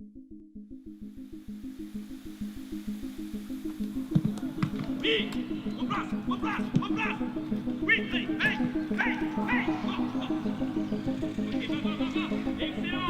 Oui, en place, en place, en place. Oui, hey, hey, hey, hey. Excellent.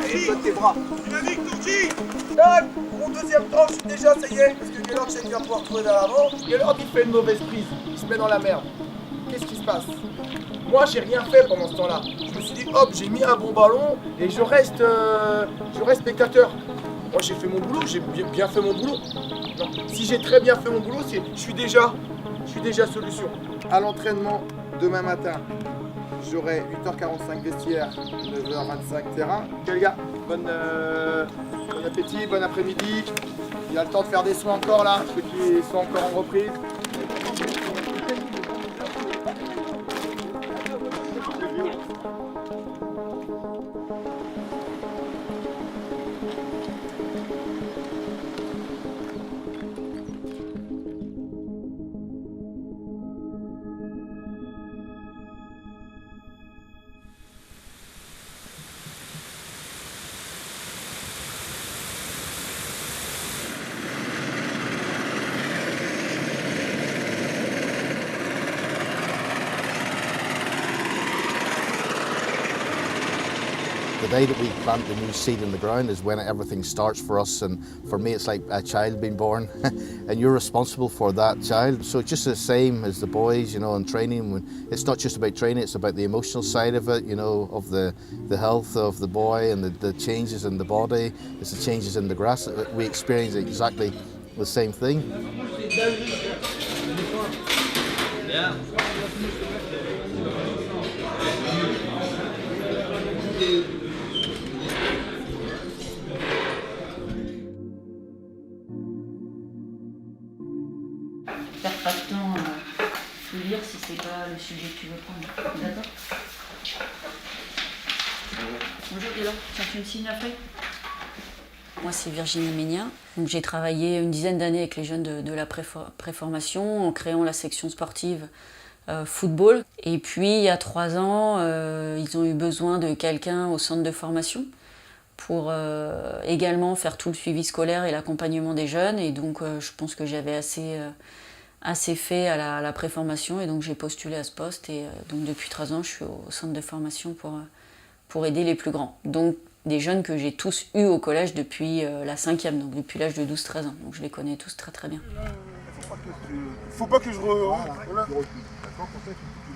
Allez, donne tes bras. Dynamique, Tourji. Tac, mon deuxième tranche, déjà ça y est, parce que Gaylord, je sais qu'il va pouvoir trouver vers l'avant. Gaylord, il fait une mauvaise prise, il se met dans la merde. Qu'est-ce qui se passe? Moi, j'ai rien fait pendant ce temps-là. Je me suis dit, hop, j'ai mis un bon ballon et je reste spectateur. Moi, j'ai fait mon boulot, j'ai bien fait mon boulot. Non. Si j'ai très bien fait mon boulot, je suis déjà solution. À l'entraînement, demain matin, j'aurai 8h45 vestiaire, 9h25 terrain. Ok les gars, bon appétit, bon après-midi. Il y a le temps de faire des soins encore là, ceux qui sont encore en reprise. The day that we plant the new seed in the ground is when everything starts for us, and for me it's like a child being born and you're responsible for that child. So it's just the same as the boys, you know, in training. It's not just about training, it's about the emotional side of it, you know, of the health of the boy and the changes in the body, it's the changes in the grass. We experience exactly the same thing. Yeah. Perds pas de temps à lire si c'est pas le sujet que tu veux prendre. D'accord? Bonjour Gaylord, tu me signes la feuille? Moi c'est Virginie Ménia. J'ai travaillé une dizaine d'années avec les jeunes de la préformation en créant la section sportive football. Et puis il y a 3 ans, ils ont eu besoin de quelqu'un au centre de formation pour également faire tout le suivi scolaire et l'accompagnement des jeunes. Et donc je pense que j'avais assez fait à la préformation et donc j'ai postulé à ce poste. Et donc depuis 3 ans, je suis au centre de formation pour aider les plus grands. Donc des jeunes que j'ai tous eus au collège depuis la 5e, donc depuis l'âge de 12-13 ans. Donc je les connais tous très très bien. Faut pas que je voilà.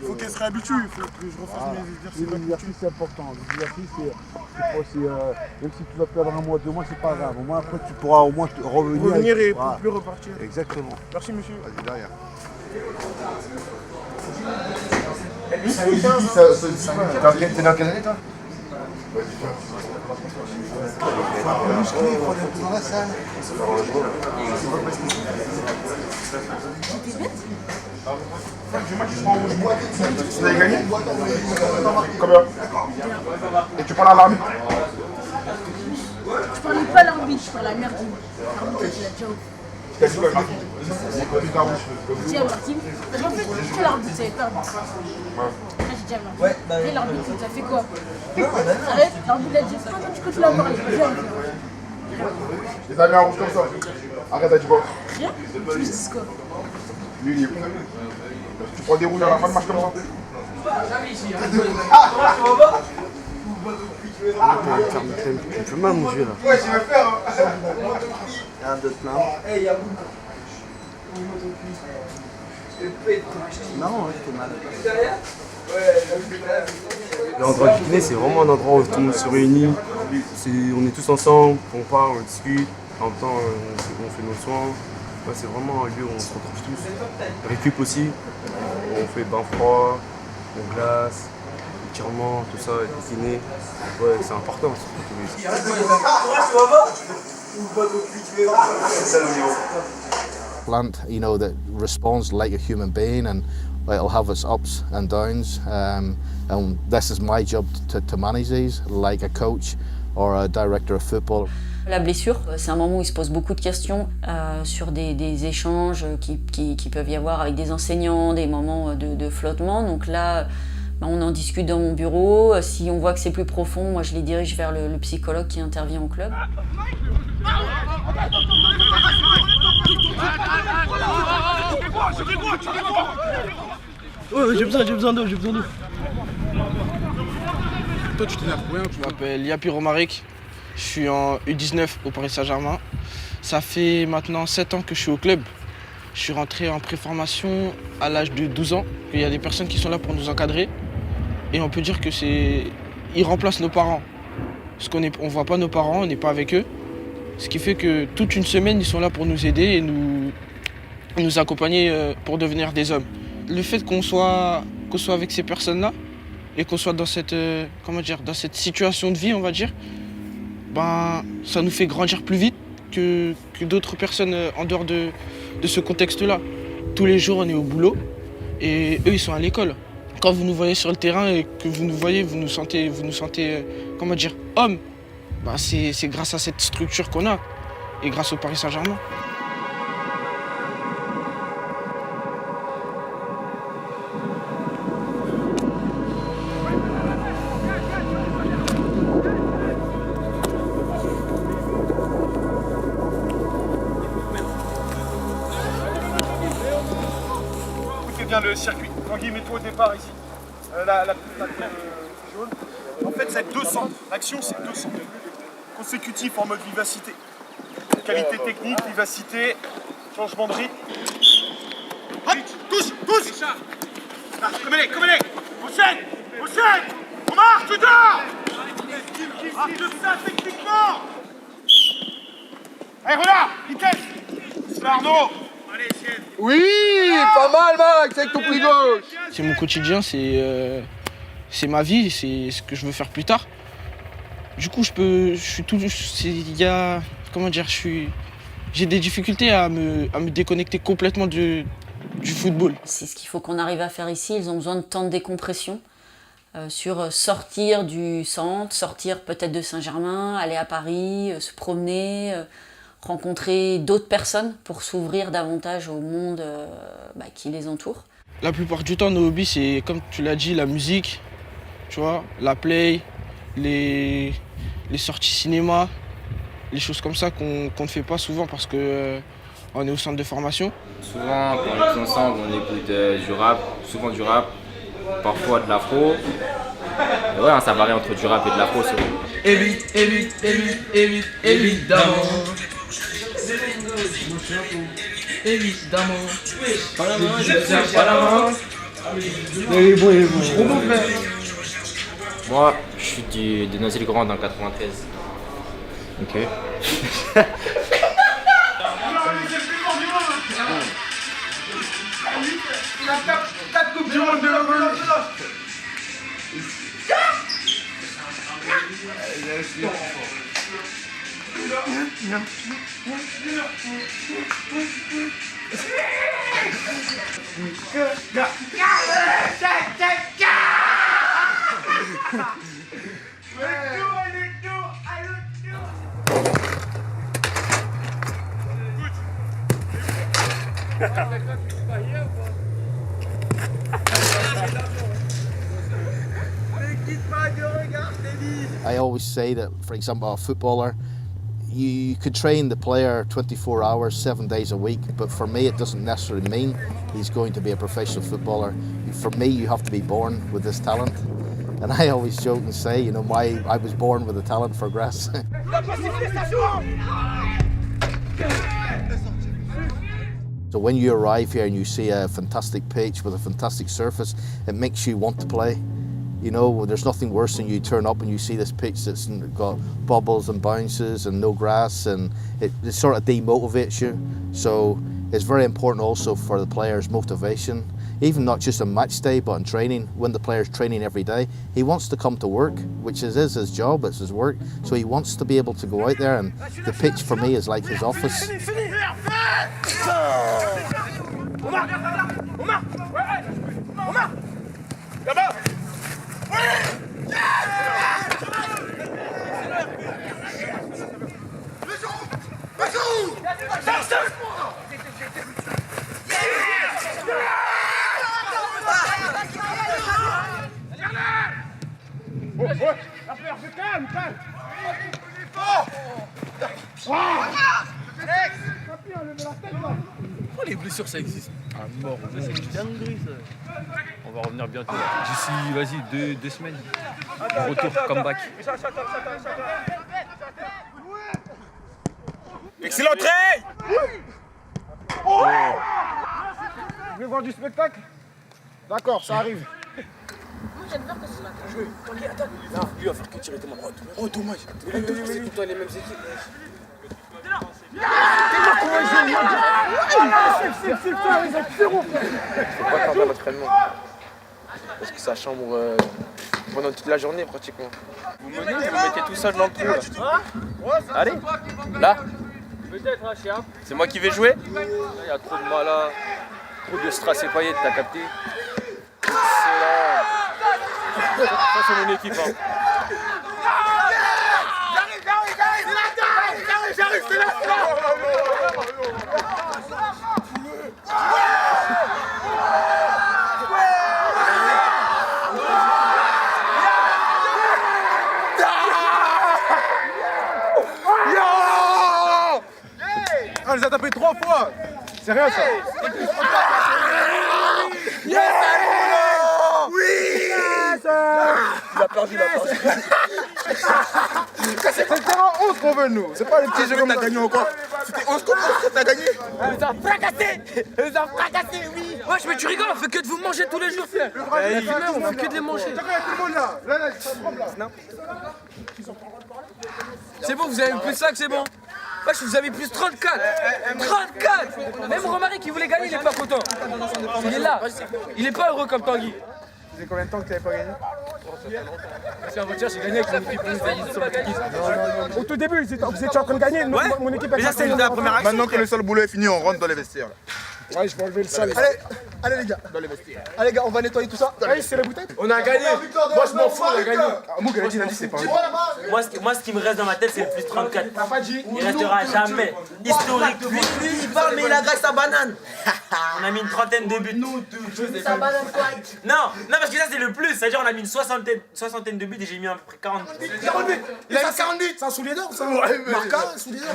Faut qu'elle se réhabitue, il faut que je refasse mes exercices. L'exercice c'est important. L'exercice même si tu vas perdre 1 mois, 2 mois, c'est pas grave. Au moins après tu pourras au moins revenir et plus repartir. Exactement. Merci monsieur. Vas-y derrière. T'es dans quelle année toi? Faut un peu muscler, il faut aller un peu dans la salle. Vous avez gagné? Combien? Et tu parles à l'arbitre? Je parlais pas à l'arbitre, je parlais à Merdim. L'arbitre, il a déjà ouvert. T'as dit quoi, Martin? J'ai dit à Merdim. Parce qu'en fait, je fais l'arbitre, ça avait pas l'arbitre. Là, j'ai dit à Merdim. Et l'arbitre, il t'a fait quoi? Arrête, l'arbitre a dit, ah non, tu continues à parler. Viens. Les amis en rouge comme ça. Arrête, t'as dit quoi? Rien? Tu dis quoi? Lui, il est prêt. Tu prends des rouges à la fin de match comme ça? Tu me fais mal mon vieux là. Ouais, je vais faire. Un de plein. C'est marrant, hein, j'étais mal. L'endroit du kiné, c'est vraiment un endroit où tout le monde se réunit. On est tous ensemble, on parle, on discute. En même temps, on fait nos soins. Ouais, c'est vraiment un lieu où on se retrouve tous. Récup aussi. On fait bain froid, on glace, étirement, tout ça, des kinés. Ouais, c'est important. Plant, you know, that responds like a human being, and it'll have its ups and downs. And this is my job to manage these, like a coach or a director of football. La blessure, c'est un moment où il se pose beaucoup de questions sur des échanges qui peuvent y avoir avec des enseignants, des moments de flottement. Donc là, on en discute dans mon bureau. Si on voit que c'est plus profond, moi je les dirige vers le psychologue qui intervient au club. Ouais, j'ai besoin d'eau. Toi, tu t'énerves pour rien, Je m'appelle Yapi Romaric, je suis en U19 au Paris Saint-Germain. Ça fait maintenant 7 ans que je suis au club. Je suis rentré en préformation à l'âge de 12 ans. Il y a des personnes qui sont là pour nous encadrer. Et on peut dire que ils remplacent nos parents. Parce qu'on ne voit pas nos parents, on n'est pas avec eux. Ce qui fait que toute une semaine, ils sont là pour nous aider et nous accompagner pour devenir des hommes. Le fait qu'on soit avec ces personnes-là et qu'on soit dans cette situation de vie, on va dire, ça nous fait grandir plus vite que d'autres personnes en dehors de ce contexte-là. Tous les jours, on est au boulot et eux, ils sont à l'école. Quand vous nous voyez sur le terrain et que vous nous voyez, vous nous sentez hommes, c'est grâce à cette structure qu'on a et grâce au Paris Saint-Germain. bien le circuit. Tanguy, mets-toi au départ ici. La jaune. En fait, c'est 200. L'action, c'est 200. Consécutif en mode vivacité. Qualité technique, vivacité, changement de rythme. Hop, touche. Comme elle est. Enchaîne. On marche, tu dors. Marche de ça techniquement. Allez, regarde, vitesse. C'est Arnaud. Oui, pas mal, Max, avec ton pli gauche. C'est mon quotidien, c'est ma vie, c'est ce que je veux faire plus tard. Du coup, j'ai des difficultés à me déconnecter complètement du football. C'est ce qu'il faut qu'on arrive à faire ici. Ils ont besoin de temps de décompression sur sortir du centre, sortir peut-être de Saint-Germain, aller à Paris, se promener, rencontrer d'autres personnes pour s'ouvrir davantage au monde qui les entoure. La plupart du temps, nos hobbies, c'est, comme tu l'as dit, la musique, tu vois, la play, les sorties cinéma, les choses comme ça qu'on ne fait pas souvent parce que on est au centre de formation. Souvent, quand on est tous ensemble, on écoute du rap, souvent du rap, parfois de l'afro. Ouais, ça varie entre du rap et de l'afro. Évidemment. Pas la main. Il est bon. Moi, je suis de Noisy-le-Grand dans 93. Ok. Il a 4 coupes du monde de la veloce. I always say that, for example, a footballer, you could train the player 24 hours, 7 days a week, but for me it doesn't necessarily mean he's going to be a professional footballer. For me, you have to be born with this talent. And I always joke and say, I was born with a talent for grass. So when you arrive here and you see a fantastic pitch with a fantastic surface, it makes you want to play. There's nothing worse than you turn up and you see this pitch that's got bubbles and bounces and no grass, and it sort of demotivates you. So it's very important also for the players' motivation, even not just on match day, but on training. When the player's training every day, he wants to come to work, which is his job, it's his work. So he wants to be able to go out there, and the pitch for me is like his office. les blessures ça existe. Ah mort, c'est une dinguerie ça. On va revenir bientôt. D'ici, vas-y, 2 semaines. Retour, comeback. Excellent trait. Vous voulez voir du spectacle? D'accord, ça arrive. Moi j'aime bien que ce soit là. Jouer. Tanguy, attaque. Non, lui va faire que tirer Thomas. Oh, dommage. C'est tout le temps les mêmes équipes. Faut pas tarder à l'entraînement. Parce que ça chambre pendant toute la journée pratiquement. Vous menez, vous mettez tout seul dans le trou là. Allez, là. Peut-être, hein, Chiap. C'est moi qui vais jouer. Il y a trop de malades, trop de strass et paillettes, t'as capté? Excellent. Ça, c'est mon équipe. Hein. J'arrive, c'est là. On les a tapés 3 fois. C'est rien ça. Yes, oui. Il a perdu, C'est le terrain 11 qu'on veut, nous. C'est pas les petits jeux comme t'as gagné encore. C'était 11 contre 11 que t'as gagné. Les a fracassés, oui. Wesh, mais tu rigoles, on fait que de vous manger tous les jours. On fait que de les manger. Là, ça tremble là. C'est bon, vous avez plus ça que c'est bon. Wesh, vous avez plus 34. 34. Même Romaric qui voulait gagner, il est pas content. Il est là. Il est pas heureux comme Tanguy. Ça fait combien de temps que t'avais pas gagné? C'est un voiture, j'ai gagné avec mon équipe. Au tout début, vous étiez en train de gagner. Mon équipe a Déjà, c'est la première action. Maintenant que le seul boulot est fini, on rentre dans les vestiaires. Ouais, je vais enlever le sale. Allez les gars, dans les vestiaires. Allez les gars, on va nettoyer tout ça. Allez, c'est la bouteille. On a gagné. Moi je m'en fous, on a gagné. Mouk il a dit c'est pas vrai. Moi, ce qui me reste dans ma tête, c'est le plus 34. T'as pas dit? Il restera jamais. Historique. Lui, il parle, mais il a grâce sa banane. On a mis une trentaine de buts. Nous deux. Sa banane quoi? Non, parce que ça, c'est le plus. C'est-à-dire, on a mis une soixantaine de buts et j'ai mis à peu près 40. 40 buts. Il a mis 40 buts. C'est un soulier d'or, ça? Marca, un soulier d'or.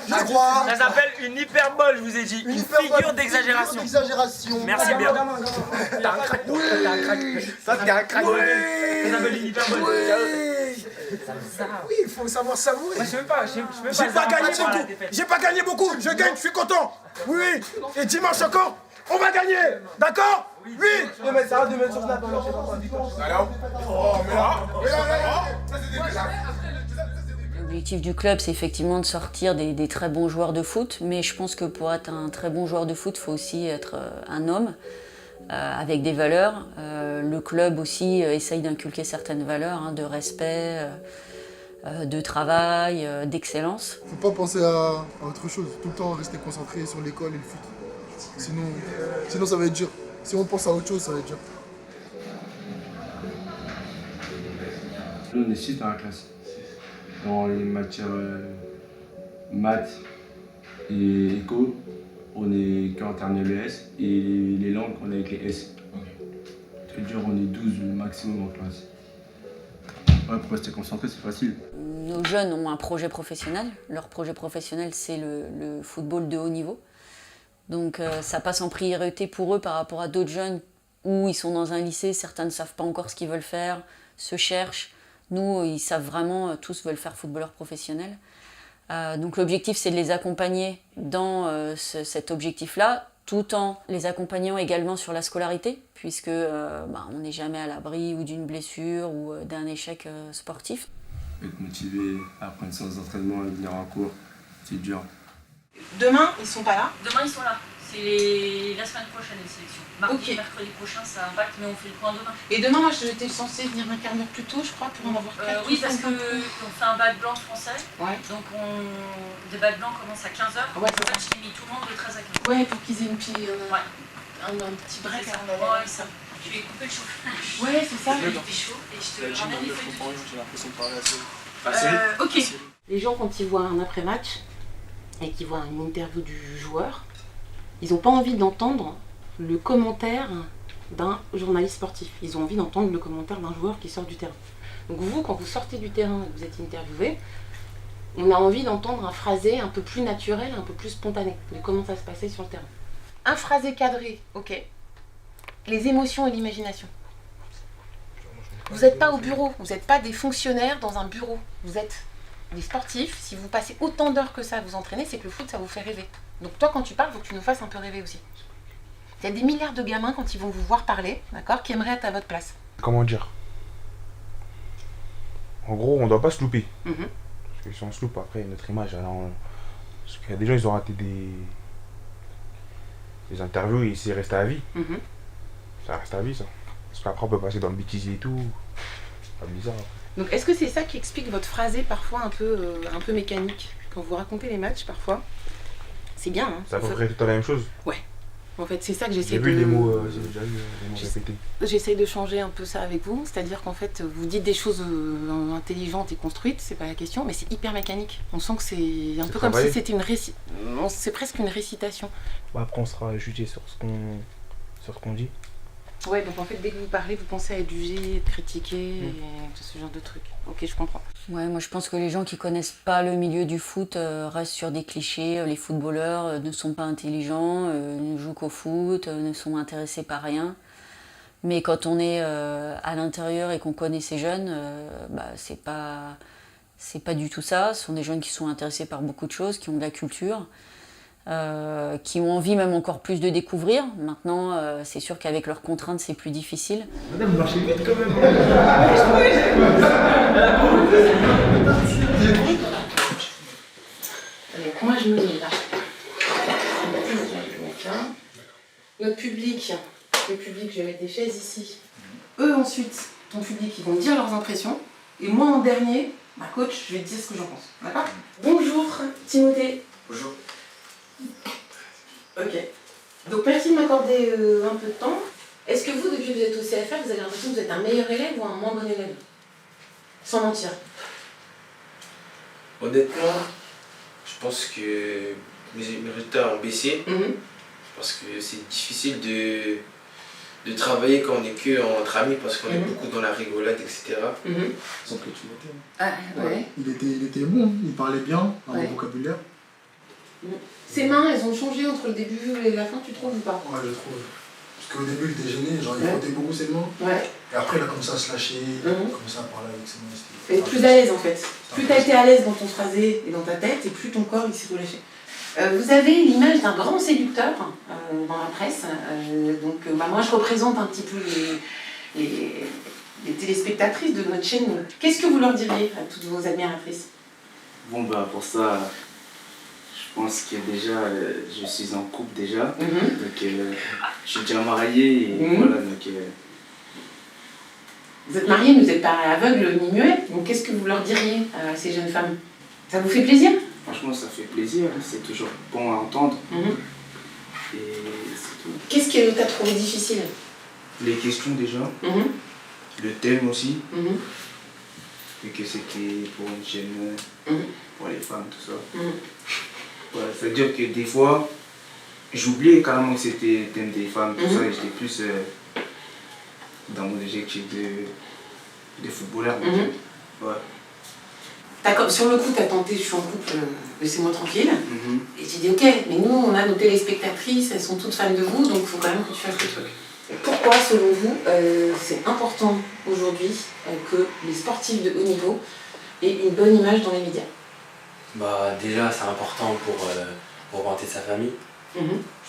Je crois. Ça s'appelle une hyperbole, je vous ai dit. Une figure d'exagération. Merci bien. T'as un crack, toi. T'as un crack. Ça, t'es un crack. Ça s'appelle une hyperbole. Oui, il faut savoir savourer. Je peux pas. J'ai pas gagné beaucoup. J'ai pas gagné beaucoup. Je gagne, je suis content. Oui. Et dimanche encore, on va gagner. D'accord? Oui. Je vais mettre ça, de mettre sur Snap. L'objectif du club, c'est effectivement de sortir des très bons joueurs de foot, mais je pense que pour être un très bon joueur de foot, il faut aussi être un homme avec des valeurs. Le club aussi essaye d'inculquer certaines valeurs, de respect, de travail, d'excellence. Faut pas penser à autre chose, tout le temps rester concentré sur l'école et le foot. Sinon ça va être dur. Si on pense à autre chose, ça va être dur. Nous, on est 6 dans la classe. Dans les matières maths et éco, on est qu'en terminale ES. Et les langues, on est avec les S. Très dur, on est 12 maximum en classe. Ouais, pour rester concentré, c'est facile. Nos jeunes ont un projet professionnel. Leur projet professionnel, c'est le football de haut niveau. Donc ça passe en priorité pour eux par rapport à d'autres jeunes où ils sont dans un lycée, certains ne savent pas encore ce qu'ils veulent faire, se cherchent. Nous, ils savent vraiment, tous veulent faire footballeur professionnel. Donc l'objectif, c'est de les accompagner dans cet objectif-là, tout en les accompagnant également sur la scolarité, puisque on n'est jamais à l'abri ou d'une blessure ou d'un échec sportif. Être motivé, apprendre sans entraînement, à venir en cours, c'est dur. Demain, ils sont pas là? Demain, ils sont là. C'est la semaine prochaine, les sélections. Mardi et mercredi prochain, ça impacte, mais on fait le point demain. Et demain, moi, j'étais censée venir un quart d'heure plus tôt, je crois, pour en avoir 4. Oui, parce qu'on fait un bac blanc français. Ouais. Donc, des bacs blancs commencent à 15h. Ouais, en fait, j'ai mis tout le monde de 13 à 15h. Ouais, pour qu'ils aient un petit break. Ouais, ça. Je vais couper le chauffage. Ouais, c'est ça. Il fait chaud et je te ramène les feuilles de suite. J'ai l'impression de parler assez. Ok. Les gens, quand ils voient un après-match et qu'ils voient une interview du joueur, ils n'ont pas envie d'entendre le commentaire d'un journaliste sportif. Ils ont envie d'entendre le commentaire d'un joueur qui sort du terrain. Donc vous, quand vous sortez du terrain et que vous êtes interviewé, On a envie d'entendre un phrasé un peu plus naturel, un peu plus spontané, de comment ça se passait sur le terrain. Un phrasé cadré, ok. Les émotions et l'imagination. Vous n'êtes pas au bureau, vous n'êtes pas des fonctionnaires dans un bureau. Vous êtes des sportifs. Si vous passez autant d'heures que ça à vous entraîner, c'est que le foot, ça vous fait rêver. Donc toi, quand tu parles, il faut que tu nous fasses un peu rêver aussi. Il y a des milliards de gamins, quand ils vont vous voir parler, d'accord, qui aimeraient être à votre place. Comment dire? En gros, on doit pas se louper. Parce que si on se loupe, après, notre image, alors, parce qu'il y a des gens, ils ont raté des interviews et c'est resté à vie. Ça reste à vie, ça. Parce qu'après, on peut passer dans le bêtisier et tout. C'est pas bizarre. Donc, est-ce que c'est ça qui explique votre phrasé parfois un peu mécanique? Quand vous racontez les matchs, parfois, c'est bien, hein. C'est à peu près tout à la même chose. Ouais. En fait, c'est ça que j'essaie de... J'ai vu les mots, j'ai déjà vu les mots répétés. J'essaie de changer un peu ça avec vous, c'est-à-dire qu'en fait, vous dites des choses intelligentes et construites, c'est pas la question, mais c'est hyper mécanique. On sent que c'est un peu comme si c'était c'est presque une récitation. Bah après, on sera jugé sur ce qu'on dit. Ouais, donc en fait, dès que vous parlez, vous pensez à être jugé, être critiqué, et ce genre de trucs. Ok, je comprends. Ouais, moi je pense que les gens qui connaissent pas le milieu du foot restent sur des clichés. Les footballeurs ne sont pas intelligents, ne jouent qu'au foot, ne sont intéressés par rien. Mais quand on est à l'intérieur et qu'on connaît ces jeunes, bah, c'est pas du tout ça. Ce sont des jeunes qui sont intéressés par beaucoup de choses, qui ont de la culture. Qui ont envie même encore plus de découvrir. Maintenant, c'est sûr qu'avec leurs contraintes, c'est plus difficile. Madame, vous marchez vite quand même. Allez, moi je me mets là. Notre public, le public, je vais mettre des chaises ici. Eux ensuite, ton public, ils vont dire leurs impressions. Et moi en dernier, ma coach, je vais te dire ce que j'en pense. D'accord? Bonjour Timothée. Bonjour. Ok. Donc merci de m'accorder un peu de temps. Est-ce que vous, depuis que vous êtes au CFR, vous avez l'impression que vous êtes un meilleur élève ou un moins bon élève? Sans mentir. Honnêtement, je pense que mes résultats ont baissé. Parce que c'est difficile de travailler quand on n'est que entre amis, parce qu'on est beaucoup dans la rigolade, etc. Sans que tu l'étais. Ah, ouais. Il était bon, il parlait bien, un bon vocabulaire. Ses mains, elles ont changé entre le début et la fin, tu trouves ou pas? Ouais, je trouve. Parce qu'au début, il était gêné, genre il frottait beaucoup ses mains. Ouais. Et après, il a commencé à se lâcher, il a commencé à parler avec ses mains. Et plus à l'aise en fait. Plus tu as été à l'aise dans ton phrasé et dans ta tête, et plus ton corps il s'est relâché. Vous avez l'image d'un grand séducteur dans la presse. Donc moi je représente un petit peu les téléspectatrices de notre chaîne. Qu'est-ce que vous leur diriez à toutes vos admiratrices? Bon bah pour ça, je pense que déjà je suis en couple déjà. Donc je suis déjà marié et voilà donc... Vous êtes mariés, mais vous n'êtes pas aveugle ni muet. Donc qu'est-ce que vous leur diriez à ces jeunes femmes? Ça vous fait plaisir? Franchement, ça fait plaisir, c'est toujours bon à entendre. Et c'est tout. Qu'est-ce que tu as trouvé difficile? Les questions déjà, le thème aussi, et que c'était pour une chaîne, pour les femmes, tout ça. Voilà, ça veut dire que des fois, j'oubliais carrément que c'était le thème des femmes, tout ça, et j'étais plus dans mon objectif de footballeur. Ouais. Sur le coup, tu as tenté, je suis en couple, laissez-moi tranquille. Et tu dis, ok, mais nous, on a nos téléspectatrices, elles sont toutes fans de vous, donc il faut quand même que tu fasses le truc. Pourquoi, selon vous, c'est important aujourd'hui que les sportifs de haut niveau aient une bonne image dans les médias? Bah, déjà, c'est important pour vanter sa famille. Je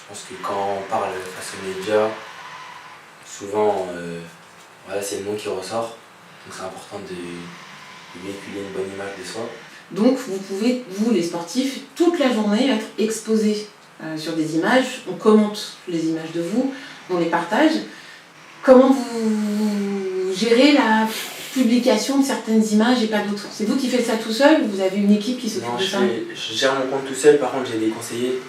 pense que quand on parle face aux médias, souvent, voilà, c'est le nom qui ressort. Donc c'est important de véhiculer une bonne image de soi. Donc vous pouvez, vous les sportifs, toute la journée être exposés sur des images, on commente les images de vous, on les partage. Comment vous gérez la publication de certaines images et pas d'autres? C'est vous qui faites ça tout seul ou vous avez une équipe qui s'occupe de ça? Je gère mon compte tout seul, par contre j'ai des conseillers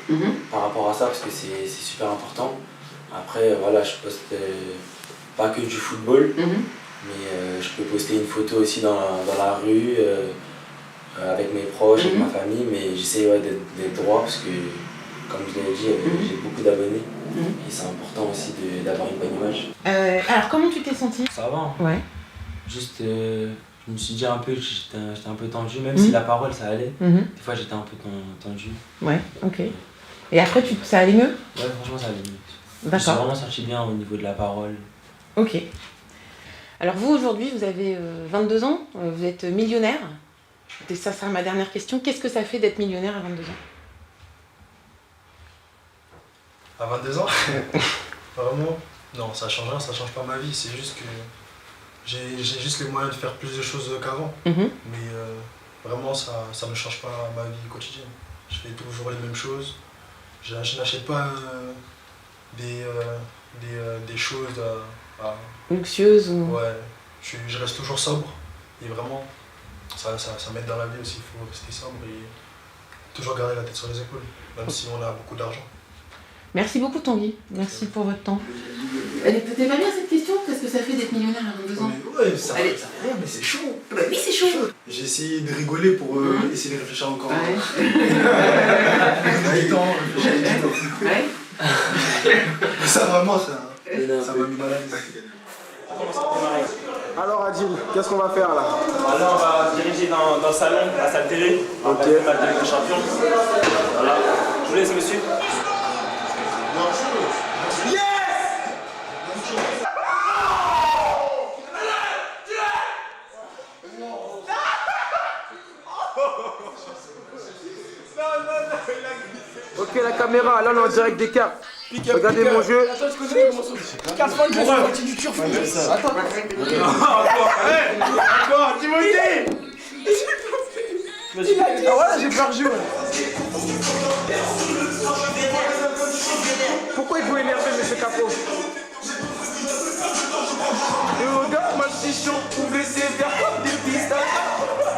par rapport à ça parce que c'est super important. Après voilà, je poste pas que du football. Mais je peux poster une photo aussi dans la rue, avec mes proches, avec ma famille, mais j'essaie d'être droit parce que, comme je l'ai dit, j'ai beaucoup d'abonnés et c'est important aussi d'avoir une bonne image. Alors comment tu t'es senti? Ça va. Ouais. Juste, je je me suis dit un peu, j'étais un peu tendu, même si la parole ça allait. Des fois j'étais un peu tendu. Ouais, ok. Et après, ça allait mieux? Ouais, franchement ça allait mieux. D'accord. Je me suis vraiment senti bien au niveau de la parole. Ok. Alors vous, aujourd'hui, vous avez 22 ans, vous êtes millionnaire. Et ça sera ma dernière question. Qu'est-ce que ça fait d'être millionnaire à 22 ans? À 22 ans Vraiment? Non, ça change rien, ça change pas ma vie. C'est juste que j'ai juste les moyens de faire plus de choses qu'avant. Mais vraiment, ça ne change pas ma vie quotidienne. Je fais toujours les mêmes choses. Je n'achète pas des choses luxueuses ou... Ouais, je reste toujours sobre. Et vraiment, ça m'aide dans la vie aussi. Il faut rester sobre et toujours garder la tête sur les épaules, même si on a beaucoup d'argent. Merci beaucoup Tanguy, merci pour votre temps. Elle était pas bien cette question? Qu'est-ce que ça fait d'être millionnaire à 22 ans? Ouais, ça fait rien, mais c'est chaud. Oui, c'est chaud. J'ai essayé de rigoler pour essayer de réfléchir encore. Ouais. Mais ça vraiment, ça m'a mis mal à l'aise. Alors Adil, qu'est-ce qu'on va faire là? Maintenant on va se diriger dans le salon, la salle télé. On va faire la Ligue des Champions. Voilà. Je vous laisse monsieur. Yes! Ok la caméra, là on est en direct des cartes. Regardez mon jeu. Attends, tu connais mon son? 80 de la partie du turf. Attends. Encore, Timothée! Ah voilà, j'ai perdu. Pourquoi il faut énerver monsieur Capot? Et regarde ma chichon, pour blesser vers comme des pistaches.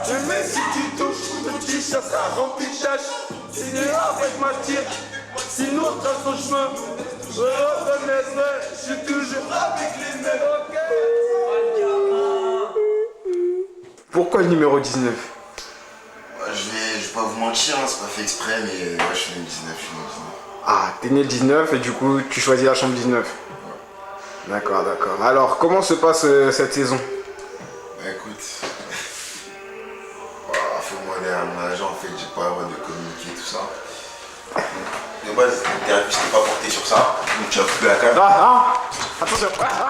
Et même si tu touches, le t-shirt sera rempli de tâches. Si tu avec ma tire, sinon trace ton chemin. Reconnaître, je suis toujours avec les mêmes. Pourquoi le numéro 19? Je vais pas vous mentir, hein, c'est pas fait exprès, mais ouais, je suis né le 19, je suis né le 19. Ah, t'es né le 19 et du coup tu choisis la chambre 19. Ouais. D'accord, d'accord. Alors comment se passe cette saison? Bah écoute, faut demander à mon agent, en fait, j'ai pas le droit de communiquer tout ça. De base, le thérapie c'était pas porté sur ça, donc tu as coupé la carte. Attention.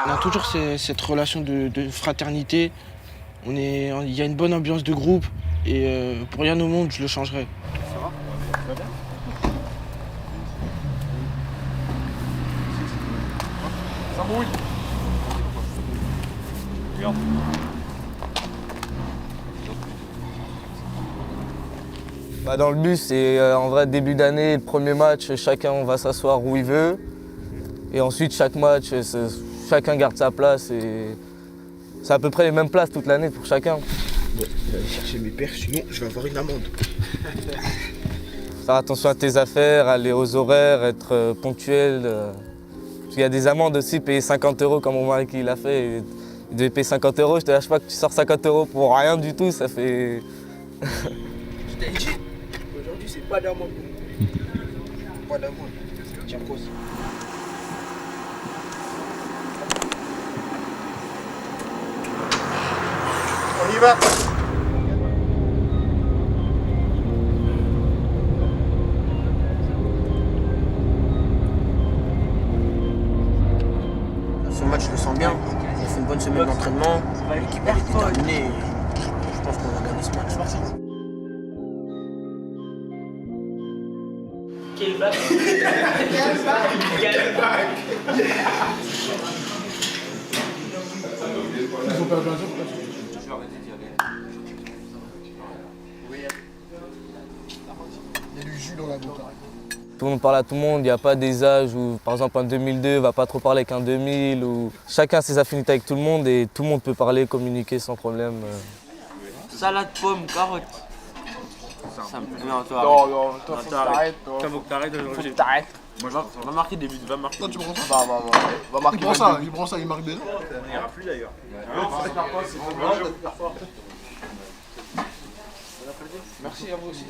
On a toujours cette relation de fraternité. Il y a une bonne ambiance de groupe et pour rien au monde je le changerais. Ça va? Ça va bien? Ça mouille. Regarde. Bah dans le bus, c'est en vrai début d'année, le premier match, chacun va s'asseoir où il veut. Et ensuite chaque match, chacun garde sa place et c'est à peu près les mêmes places toute l'année pour chacun. Bon, je vais aller chercher mes pères, sinon je vais avoir une amende. Faire attention à tes affaires, aller aux horaires, être ponctuel. Parce qu'il y a des amendes aussi, payer 50 € comme mon mari qui l'a fait. Il devait payer 50 €, je te lâche pas que tu sors 50 € pour rien du tout, ça fait... Je t'ai dit, aujourd'hui c'est pas d'amende. Pas d'amende. Tiens, pause. On y va. Ce match, je le sens bien. On a fait une bonne semaine d'entraînement. L'équipe elle est déterminée. Je pense qu'on va gagner ce match. Quelle bague? Quelle bague? Ils ont perdu un jour. Il y a du jus dans la bouteille. Tout le monde parle à tout le monde, il n'y a pas des âges où, par exemple, un 2002 ne va pas trop parler qu'un 2000. Ou... Chacun a ses affinités avec tout le monde et tout le monde peut parler, communiquer sans problème. Salade, pomme, carotte. Ça me plaît. Non, toi, Non, toi, faut que t'arrêtes. toi. Faut que t'arrêtes aujourd'hui. Faut que t'arrêtes. Moi, va marquer des buts, va marquer. Toi, tu prends ça? Va marquer. Il prend ça, il marque déjà. Il n'ira plus d'ailleurs. Merci à vous aussi.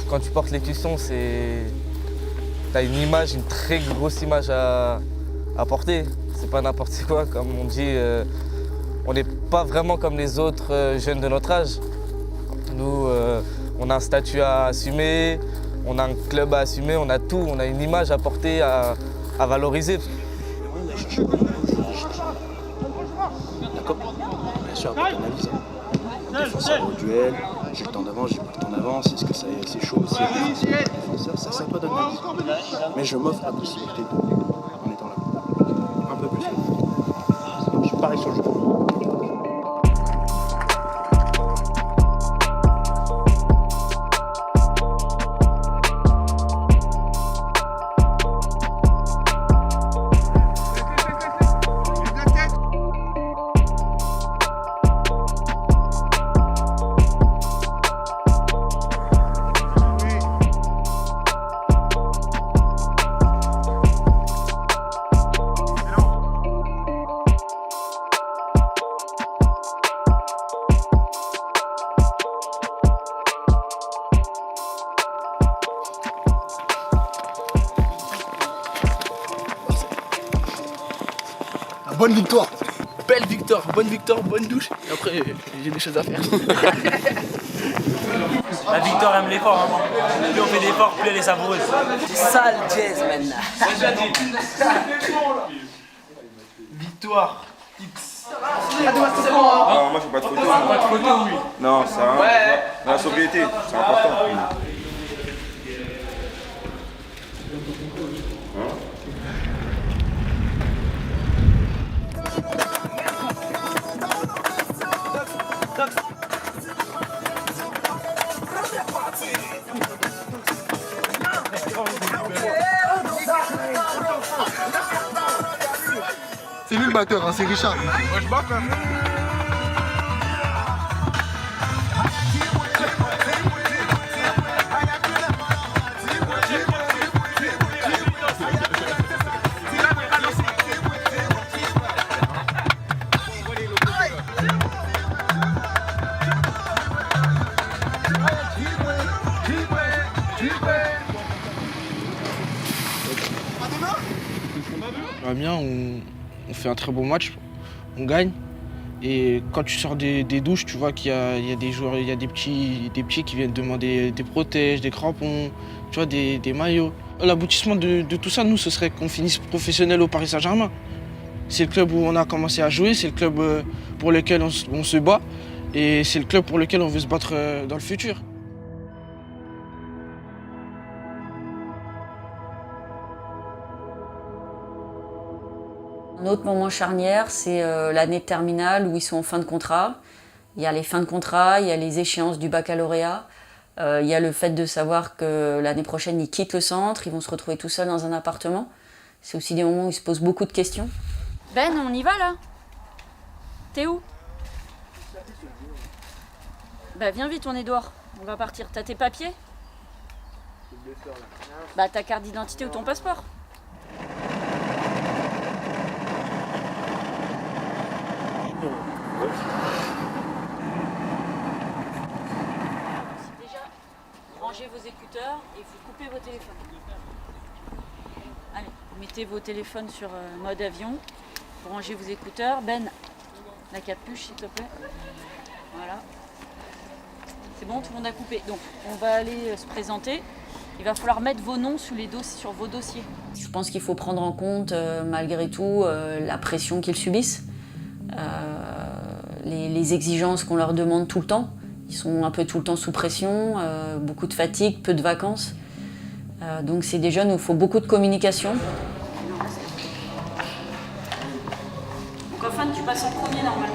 Quand tu portes les cuissons, t'as une image, une très grosse image à porter. C'est pas n'importe quoi, comme on dit. On n'est pas vraiment comme les autres jeunes de notre âge. Nous, on a un statut à assumer, on a un club à assumer, on a tout, on a une image à porter, à valoriser. D'accord. Bien sûr, après t'analyses. Défenseur au duel, j'ai le temps d'avance, j'ai pas le temps d'avance, est-ce que c'est chaud aussi? Défenseur, ça c'est à toi d'analyser. Mais je m'offre la possibilité en étant là. Un peu plus. Je parie sur le jeu. Bonne victoire. Belle victoire, bonne douche. Et après, j'ai des choses à faire. La victoire aime l'effort. Hein. Plus on fait d'efforts, plus elle est savoureuse. Sale jazz maintenant. Victoire. X. Non, moi je veux pas de photo. Pas de photo, oui. Non, ça. Ouais. La sobriété, c'est important. C'est lui le batteur, hein, c'est Richard. Moi je bats quand même. Bien, on fait un très beau match, on gagne. Et quand tu sors des douches, tu vois qu'il y a des joueurs, il y a des petits qui viennent demander des protèges, des crampons, tu vois, des maillots. L'aboutissement de tout ça, nous, ce serait qu'on finisse professionnel au Paris Saint-Germain. C'est le club où on a commencé à jouer, c'est le club pour lequel on se bat et c'est le club pour lequel on veut se battre dans le futur. Un autre moment charnière, c'est l'année de terminale où ils sont en fin de contrat. Il y a les fins de contrat, il y a les échéances du baccalauréat, il y a le fait de savoir que l'année prochaine ils quittent le centre, ils vont se retrouver tout seuls dans un appartement. C'est aussi des moments où ils se posent beaucoup de questions. Ben, on y va là? T'es où? Bah viens vite, on est dehors. On va partir. T'as tes papiers? Bah ta carte d'identité ou ton passeport. Déjà, rangez vos écouteurs et vous coupez vos téléphones. Allez, vous mettez vos téléphones sur mode avion. Vous rangez vos écouteurs. Ben, la capuche s'il te plaît. Voilà. C'est bon, tout le monde a coupé. Donc, on va aller se présenter. Il va falloir mettre vos noms sur vos dossiers. Je pense qu'il faut prendre en compte, malgré tout, la pression qu'ils subissent, les exigences qu'on leur demande tout le temps. Ils sont un peu tout le temps sous pression, beaucoup de fatigue, peu de vacances. Donc, c'est des jeunes où il faut beaucoup de communication. Donc, enfin, tu passes en premier normalement.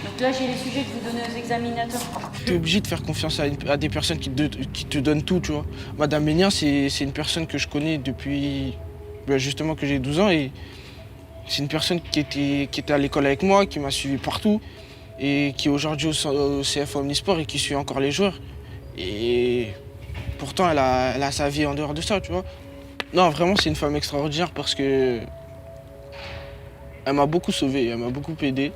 Donc là, j'ai les sujets que vous donnez aux examinateurs. Tu es obligé de faire confiance à des personnes qui te donnent tout, tu vois. Madame Ménien, c'est une personne que je connais depuis justement que j'ai 12 ans et c'est une personne qui était à l'école avec moi, qui m'a suivi partout et qui est aujourd'hui au CFA Omnisport et qui suit encore les joueurs. Et pourtant, elle a sa vie en dehors de ça, tu vois. Non, vraiment, c'est une femme extraordinaire parce que elle m'a beaucoup sauvé, elle m'a beaucoup aidé.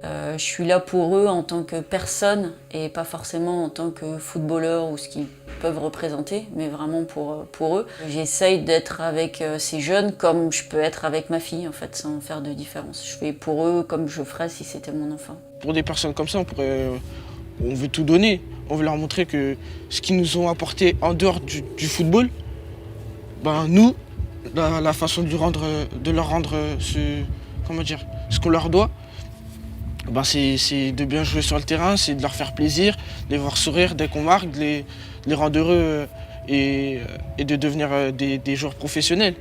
Je suis là pour eux en tant que personne et pas forcément en tant que footballeur ou ce qu'ils peuvent représenter, mais vraiment pour eux. J'essaye d'être avec ces jeunes comme je peux être avec ma fille, en fait, sans faire de différence. Je fais pour eux comme je ferais si c'était mon enfant. Pour des personnes comme ça, on veut tout donner. On veut leur montrer que ce qu'ils nous ont apporté en dehors du football, ben nous, la façon de leur rendre ce qu'on leur doit, ben c'est de bien jouer sur le terrain, c'est de leur faire plaisir, de les voir sourire dès qu'on marque, de les rendre heureux et de devenir des joueurs professionnels.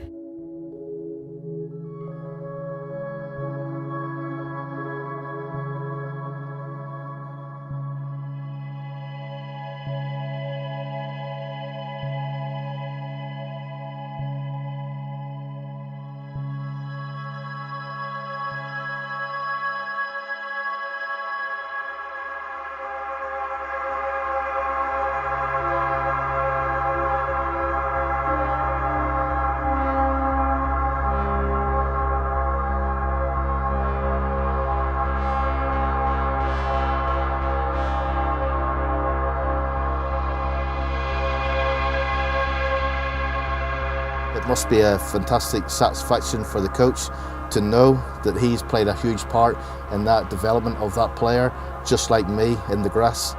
It must be a fantastic satisfaction for the coach to know that he's played a huge part in that development of that player, just like me in the grass.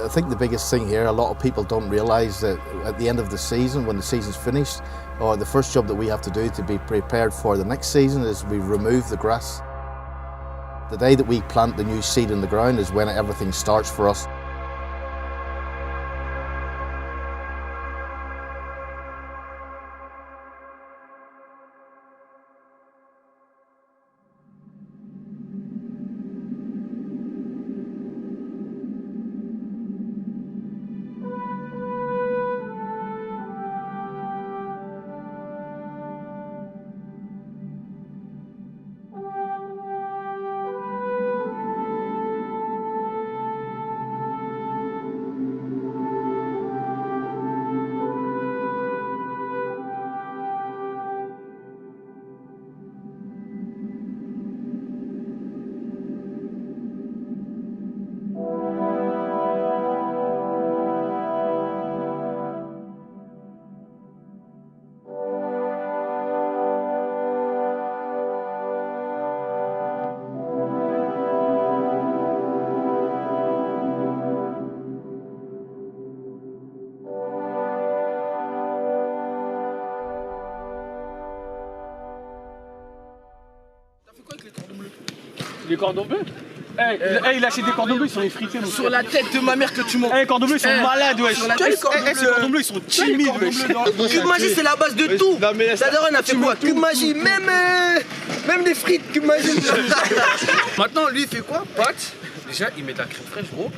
I think the biggest thing here, a lot of people don't realise that at the end of the season, when the season's finished, or the first job that we have to do to be prepared for the next season is we remove the grass. The day that we plant the new seed in the ground is when everything starts for us. Les cordons bleus il a acheté des cordons bleus, ils sont effrités. Sur la tête de ma mère que tu montes. Les cordons bleus, ils sont malades, wesh. Les cordons bleus, ils sont timides, wesh. Cube Magie, c'est la base de tout. Ta daronne a fait quoi? Cube Magie, même des frites, Cube Magie. Maintenant, lui, il fait quoi? Pâtes. Déjà, il met de la crème fraîche, gros.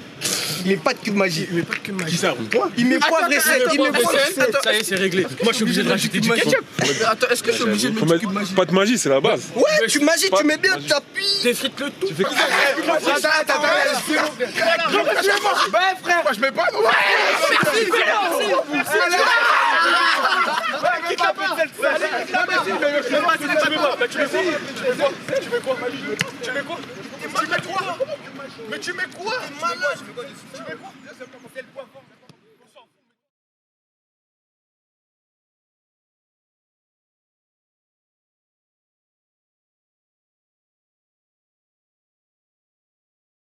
Il met pas de Cube Magie. Il met pas de Cube Magie. Qui ça, toi? Il met poivre et sel. Il met poivre et sel. Ça y est, c'est réglé. Moi, je suis obligé de rajouter du ketchup. Attends, est-ce que je suis obligé de mettre du Cube Magie? Pas de magie, c'est la base. Ouais, Cube Magie, tu mets bien, t'appuies. T'effrites le tout. Tu fais quoi? Attends, bah frère, moi je mets pas. Tu mets quoi? Mais tu mets quoi? Tu mets quoi?